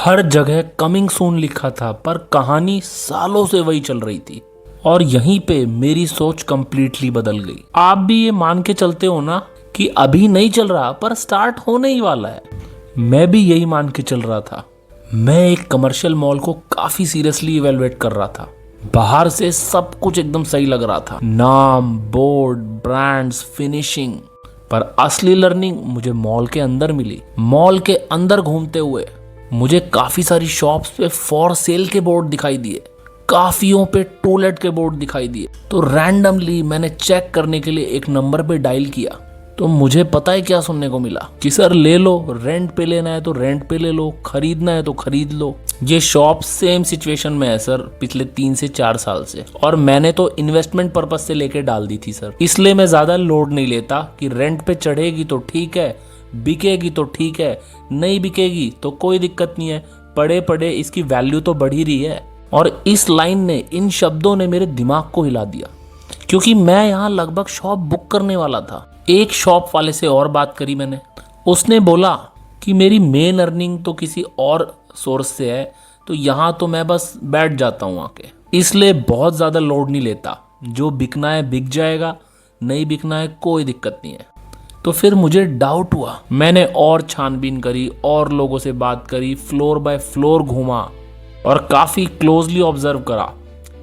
हर जगह coming soon लिखा था, पर कहानी सालों से वही चल रही थी। और यहीं पे मेरी सोच कंप्लीटली बदल गई। आप भी ये मान के चलते हो ना कि अभी नहीं चल रहा पर स्टार्ट होने ही वाला है। मैं भी यही मान के चल रहा था। मैं एक कमर्शियल मॉल को काफी सीरियसली इवेलुएट कर रहा था। बाहर से सब कुछ एकदम सही लग रहा था, नाम, बोर्ड, ब्रांड्स, फिनिशिंग। पर असली लर्निंग मुझे मॉल के अंदर मिली। मॉल के अंदर घूमते हुए मुझे काफी सारी शॉप्स पे फॉर सेल के बोर्ड दिखाई दिए, काफियों पे टूलेट के बोर्ड दिखाई दिए। तो रैंडमली मैंने चेक करने के लिए एक नंबर पे डायल किया, तो मुझे पता है क्या सुनने को मिला कि सर ले लो, रेंट पे लेना है तो रेंट पे ले लो, खरीदना है तो खरीद लो। ये शॉप सेम सिचुएशन में है सर पिछले 3 से 4 साल से, और मैंने तो इन्वेस्टमेंट पर्पज से लेके डाल दी थी सर। इसलिए मैं ज्यादा लोड नहीं लेता कि रेंट पे चढ़ेगी तो ठीक है, बिकेगी तो ठीक है, नहीं बिकेगी तो कोई दिक्कत नहीं है, पड़े पड़े इसकी वैल्यू तो बढ़ ही रही है। और इस लाइन ने, इन शब्दों ने मेरे दिमाग को हिला दिया, क्योंकि मैं यहाँ लगभग शॉप बुक करने वाला था। एक शॉप वाले से और बात करी मैंने, उसने बोला कि मेरी मेन अर्निंग तो किसी और सोर्स से है, तो यहाँ तो मैं बस बैठ जाता हूँ आके, इसलिए बहुत ज़्यादा लोड नहीं लेता। जो बिकना है बिक जाएगा, नहीं बिकना है कोई दिक्कत नहीं है। तो फिर मुझे डाउट हुआ। मैंने और छानबीन करी, और लोगों से बात करी, फ्लोर बाय फ्लोर घूमा और काफ़ी क्लोजली ऑब्जर्व करा।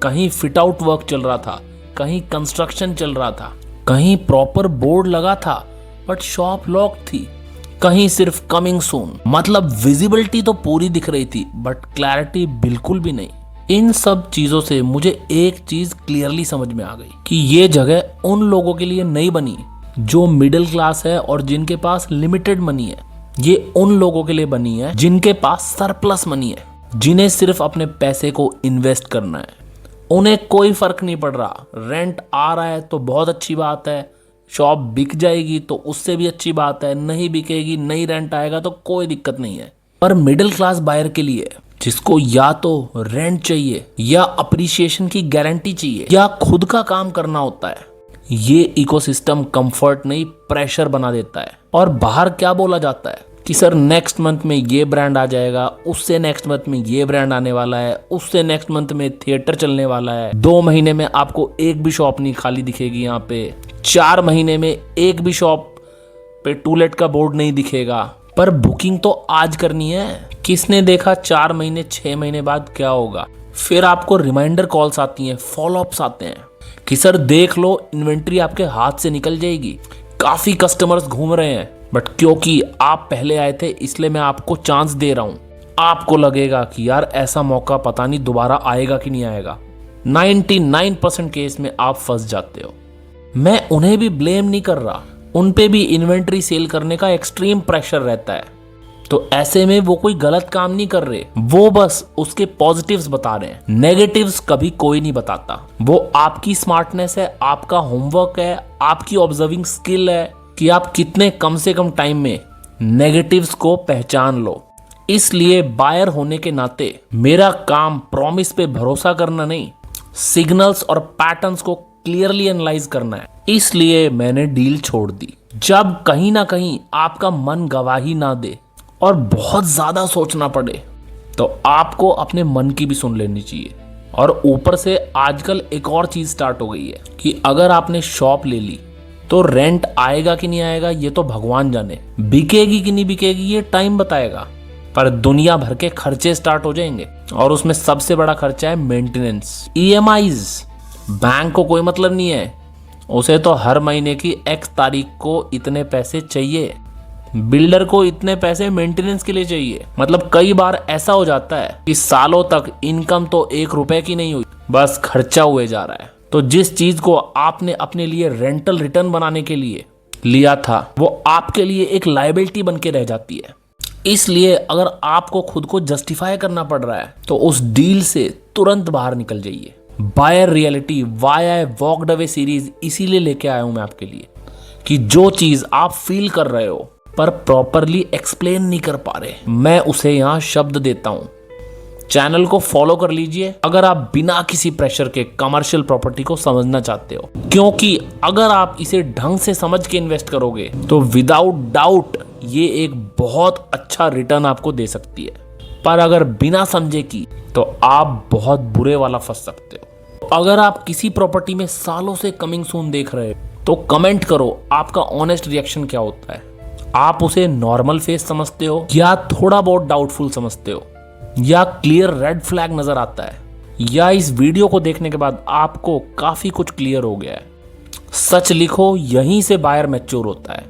कहीं फिट आउट वर्क चल रहा था, कहीं कंस्ट्रक्शन चल रहा था, कहीं प्रॉपर बोर्ड लगा था बट शॉप लॉक थी, कहीं सिर्फ कमिंग सून। मतलब विजिबिलिटी तो पूरी दिख रही थी बट क्लैरिटी बिल्कुल भी नहीं। इन सब चीजों से मुझे एक चीज क्लियरली समझ में आ गई कि ये जगह उन लोगों के लिए नहीं बनी जो मिडिल क्लास है और जिनके पास लिमिटेड मनी है। ये उन लोगों के लिए बनी है जिनके पास सरप्लस मनी है, जिन्हें सिर्फ अपने पैसे को इन्वेस्ट करना है। उन्हें कोई फर्क नहीं पड़ रहा, रेंट आ रहा है तो बहुत अच्छी बात है, शॉप बिक जाएगी तो उससे भी अच्छी बात है, नहीं बिकेगी, नहीं रेंट आएगा तो कोई दिक्कत नहीं है। पर मिडिल क्लास बायर के लिए, जिसको या तो रेंट चाहिए, या अप्रिसिएशन की गारंटी चाहिए, या खुद का काम करना होता है, ये इकोसिस्टम कंफर्ट नहीं प्रेशर बना देता है। और बाहर क्या बोला जाता है कि सर नेक्स्ट मंथ में ये ब्रांड आ जाएगा, उससे नेक्स्ट मंथ में ये ब्रांड आने वाला है, उससे नेक्स्ट मंथ में थिएटर चलने वाला है, 2 महीने में आपको एक भी शॉप नहीं खाली दिखेगी यहाँ पे, 4 महीने में एक भी शॉप पे टूलेट का बोर्ड नहीं दिखेगा। पर बुकिंग तो आज करनी है। किसने देखा 4 महीने 6 महीने बाद क्या होगा? फिर आपको रिमाइंडर कॉल्स आती हैं, फॉलोअप्स आते हैं कि सर देख लो, इन्वेंट्री आपके हाथ से निकल जाएगी। काफी कस्टमर्स घूम रहे हैं, बट क्योंकि आप पहले आए थे इसलिए मैं आपको चांस दे रहा हूं। आपको लगेगा कि यार ऐसा मौका पता नहीं दोबारा आएगा कि नहीं आएगा। 99% केस में आप फंस जाते हो। मैं उन्हें भी ब्लेम नहीं कर रहा, उन पे भी इन्वेंट्री सेल करने का एक्सट्रीम प्रेशर रहता है। तो ऐसे में वो कोई गलत काम नहीं कर रहे, वो बस उसके पॉजिटिव्स बता रहे हैं। नेगेटिव्स कभी कोई नहीं बताता। वो आपकी स्मार्टनेस है, आपका होमवर्क है, आपकी ऑब्जर्विंग स्किल है कि आप कितने कम से कम टाइम में नेगेटिव्स को पहचान लो। इसलिए बायर होने के नाते मेरा काम प्रॉमिस पे भरोसा करना नहीं, सिग्नल्स और पैटर्न्स को क्लियरली एनालाइज करना है। इसलिए मैंने डील छोड़ दी। जब कहीं ना कहीं आपका मन गवाही ना दे और बहुत ज्यादा सोचना पड़े, तो आपको अपने मन की भी सुन लेनी चाहिए। और ऊपर से आजकल एक और चीज स्टार्ट हो गई है कि अगर आपने शॉप ले ली तो रेंट आएगा कि नहीं आएगा ये तो भगवान जाने, बिकेगी कि नहीं बिकेगी ये टाइम बताएगा। पर दुनिया भर के खर्चे स्टार्ट हो जाएंगे, और उसमें सबसे बड़ा खर्चा है मेंटेनेंस, EMIs। बैंक को कोई मतलब नहीं है, उसे तो हर महीने की X तारीख को इतने पैसे चाहिए, बिल्डर को इतने पैसे मेंटेनेंस के लिए चाहिए। मतलब कई बार ऐसा हो जाता है कि सालों तक इनकम तो 1 रुपए की नहीं हुई, बस खर्चा हुए जा रहा है। तो जिस चीज को आपने अपने लिए रेंटल रिटर्न बनाने के लिए लिया था, वो आपके लिए एक लायबिलिटी बन के रह जाती है। इसलिए अगर आपको खुद को जस्टिफाई करना पड़ रहा है तो उस डील से तुरंत बाहर निकल जाइए। Buyer reality why I walked away series इसीलिए लेके आया हूं मैं आपके लिए, कि जो चीज आप फील कर रहे हो पर प्रॉपरली एक्सप्लेन नहीं कर पा रहे, मैं उसे यहां शब्द देता हूं। चैनल को फॉलो कर लीजिए अगर आप बिना किसी प्रेशर के कमर्शियल प्रॉपर्टी को समझना चाहते हो, क्योंकि अगर आप इसे ढंग से समझ के इन्वेस्ट करोगे तो विदाउट डाउट ये एक बहुत अच्छा रिटर्न आपको दे सकती है। पर अगर बिना समझे की तो आप बहुत बुरे वाला फंस सकते हो। अगर आप किसी प्रॉपर्टी में सालों से कमिंग सून देख रहे हो तो कमेंट करो आपका ऑनेस्ट रिएक्शन क्या होता है। आप उसे नॉर्मल फेस समझते हो या थोड़ा बहुत डाउटफुल समझते हो या क्लियर रेड फ्लैग नजर आता है, या इस वीडियो को देखने के बाद आपको काफी कुछ क्लियर हो गया है। सच लिखो, यहीं से बायर मैच्योर होता है।